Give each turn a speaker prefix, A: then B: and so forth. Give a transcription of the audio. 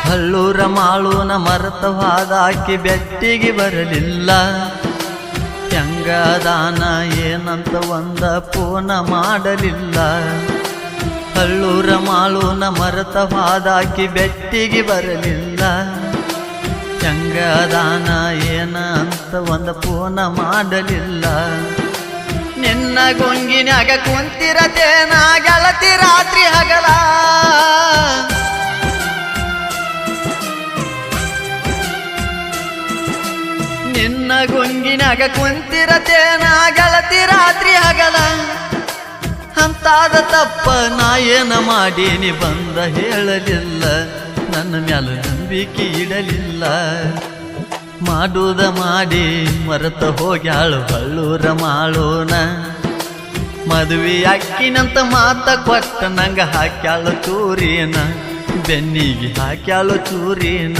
A: ಹಳ್ಳೂರ ಮಾಳೂನ ಮರೆತವಾದಾಕಿ ಬೆಟ್ಟಿಗೆ ಬರಲಿಲ್ಲ. ಹೆಂಗದಾನ ಏನಂತ ಒಂದ ಫೋನ ಮಾಡಲಿಲ್ಲ. ಹಳ್ಳೂರ ಮಾಳೂನ ಮರೆತವಾದಾಕಿ ಬೆಟ್ಟಿಗೆ ಬರಲಿಲ್ಲ. ಹೆಂಗದಾನ ಏನಂತ ಒಂದ ಫೋನ ಮಾಡಲಿಲ್ಲ. ನಿನ್ನ ಗೊಂಗಿನ್ಯಾಗ ಕುಂತಿರತೇನ ಗೆಳತಿ ರಾತ್ರಿ ಹಗಲ. ನಿನ್ನ ಗೊಂಗಿನ್ಯಾಗ ಕುಂತಿರತೇನ ಗೆಳತಿ ರಾತ್ರಿ ಹಗಲ. ಅಂತಾದ ತಪ್ಪ ನಾ ಏನ ಮಾಡೀನಿ ಬಂದ ಹೇಳಲಿಲ್ಲ. ನನ್ನ ಮ್ಯಾಲ ನಂಬಿಕೆ ಇಡಲಿಲ್ಲ. ಮಾಡುದ ಮಾಡಿ ಮರೆತ ಹೋಗ್ಯಾಳು ಹಳ್ಳೂರ ಮಾಳೂನ. ಮದುವೆ ಅಕ್ಕಿನಂತ ಮಾತ ಕೊಟ್ಟ ನಂಗ ಹಾಕ್ಯಾಳು ಚೂರಿನ. ಬೆನ್ನಿಗೆ ಹಾಕ್ಯಾಳು ಚೂರಿನ.